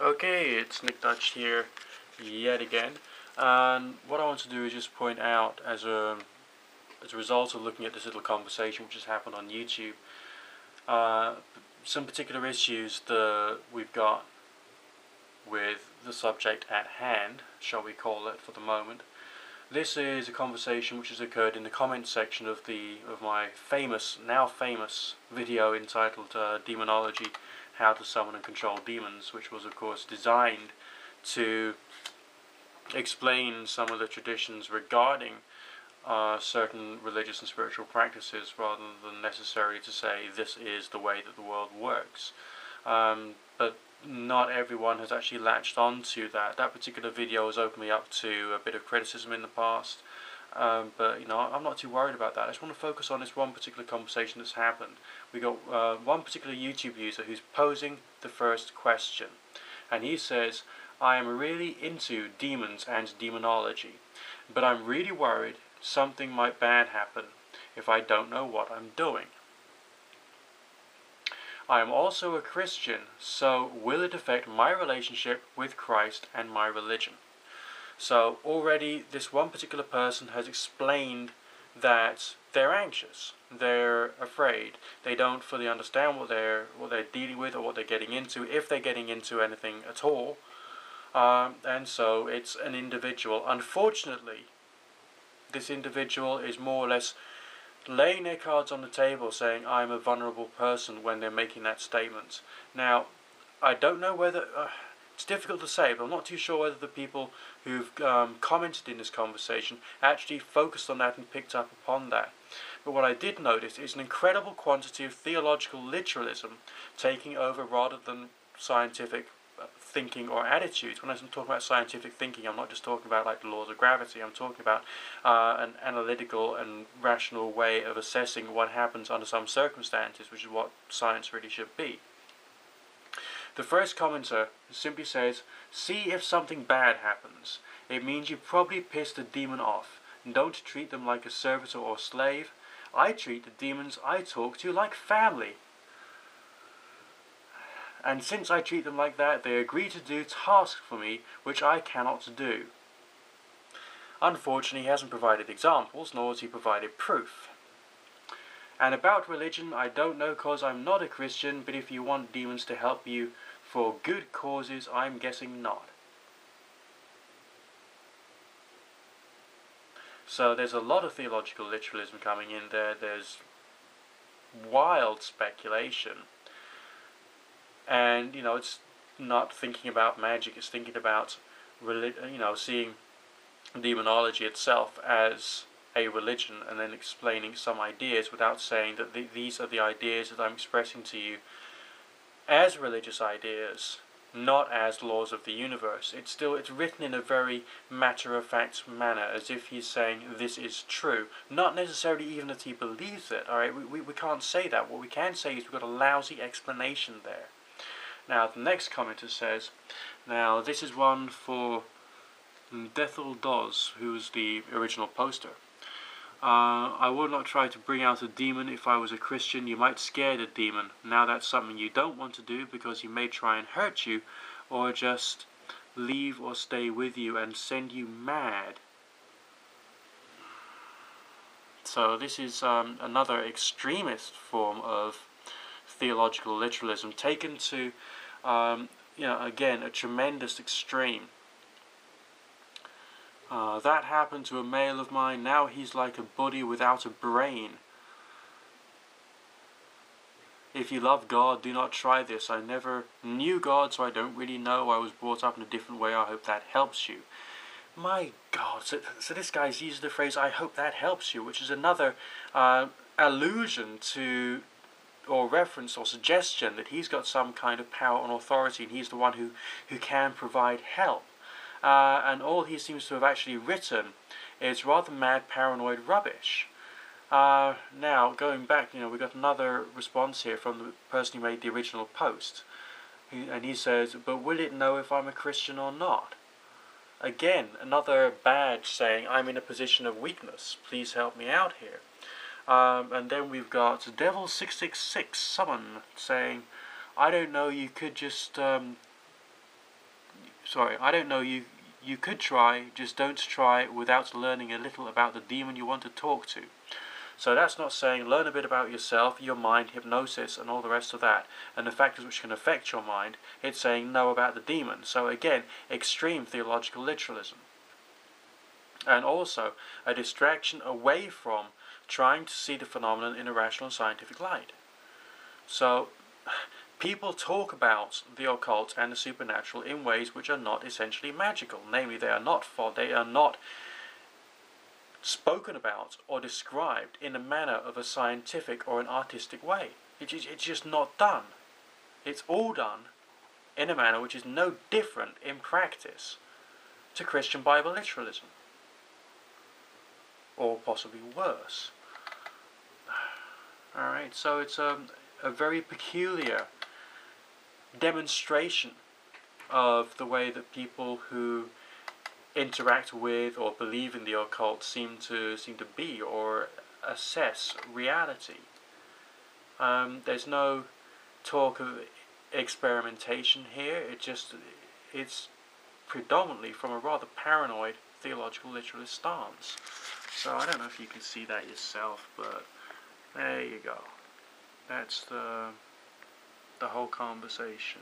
Okay, it's Nick Dutch here yet again, and what I want to do is just point out as a result of looking at this little conversation which has happened on YouTube, some particular issues that we've got with the subject at hand, shall we call it for the moment. This is a conversation which has occurred in the comment section of my now famous video entitled Demonology, How to Summon and Control Demons, which was of course designed to explain some of the traditions regarding certain religious and spiritual practices, rather than necessarily to say this is the way that the world works. But not everyone has actually latched on to that. That particular video has opened me up to a bit of criticism in the past, but I'm not too worried about that. I just want to focus on this one particular conversation that's happened. We got one particular YouTube user who's posing the first question, and he says, "I am really into demons and demonology, but I'm really worried something might bad happen if I don't know what I'm doing. I am also a Christian, so will it affect my relationship with Christ and my religion?" So already this one particular person has explained that they're anxious, they're afraid, they don't fully understand what they're dealing with or what they're getting into, if they're getting into anything at all, and so it's an individual. Unfortunately, this individual is more or less laying their cards on the table, saying I'm a vulnerable person when they're making that statement. Now, I don't know whether it's difficult to say, but I'm not too sure whether the people who've commented in this conversation actually focused on that and picked up upon that. But what I did notice is an incredible quantity of theological literalism taking over rather than scientific thinking or attitudes. When I'm talking about scientific thinking, I'm not just talking about like the laws of gravity. I'm talking about an analytical and rational way of assessing what happens under some circumstances, which is what science really should be. The first commenter simply says, "See if something bad happens. It means you probably pissed a demon off. Don't treat them like a servitor or slave. I treat the demons I talk to like family. And since I treat them like that, they agree to do tasks for me which I cannot do." Unfortunately, he hasn't provided examples, nor has he provided proof. "And about religion, I don't know cause I'm not a Christian, but if you want demons to help you for good causes, I'm guessing not." So there's a lot of theological literalism coming in there. There's wild speculation. And, it's not thinking about magic, it's thinking about, seeing demonology itself as a religion and then explaining some ideas without saying that these are the ideas that I'm expressing to you as religious ideas, not as laws of the universe. It's written in a very matter-of-fact manner, as if he's saying this is true. Not necessarily even that he believes it, alright? We can't say that. What we can say is we've got a lousy explanation there. Now, the next commenter says, now this is one for Dethel Doz, who's the original poster. "I would not try to bring out a demon if I was a Christian. You might scare the demon. Now that's something you don't want to do because he may try and hurt you or just leave or stay with you and send you mad." So this is another extremist form of theological literalism taken to, again, a tremendous extreme. "That happened to a male of mine. Now he's like a buddy without a brain. If you love God, do not try this. I never knew God, so I don't really know. I was brought up in a different way. I hope that helps you." My God, so this guy's used the phrase, "I hope that helps you," which is another allusion to, or reference or suggestion that he's got some kind of power and authority and he's the one who can provide help. And all he seems to have actually written is rather mad, paranoid rubbish. Now, going back, we got another response here from the person who made the original post. And he says, "But will it know if I'm a Christian or not?" Again, another badge saying, "I'm in a position of weakness. Please help me out here." And then we've got Devil666 Summon saying, "I don't know, you could just sorry, I don't know, you could try, just don't try without learning a little about the demon you want to talk to. So that's not saying learn a bit about yourself, your mind, hypnosis, and all the rest of that, and the factors which can affect your mind. It's saying know about the demon. So again, extreme theological literalism. And also a distraction away from trying to see the phenomenon in a rational and scientific light. So people talk about the occult and the supernatural in ways which are not essentially magical. Namely, they are not spoken about or described in a manner of a scientific or an artistic way. It's just not done. It's all done in a manner which is no different in practice to Christian Bible literalism, or possibly worse. Alright, so it's a very peculiar demonstration of the way that people who interact with or believe in the occult seem to be or assess reality. There's no talk of experimentation here. It's predominantly from a rather paranoid theological literalist stance. So I don't know if you can see that yourself, but there you go. That's the whole conversation.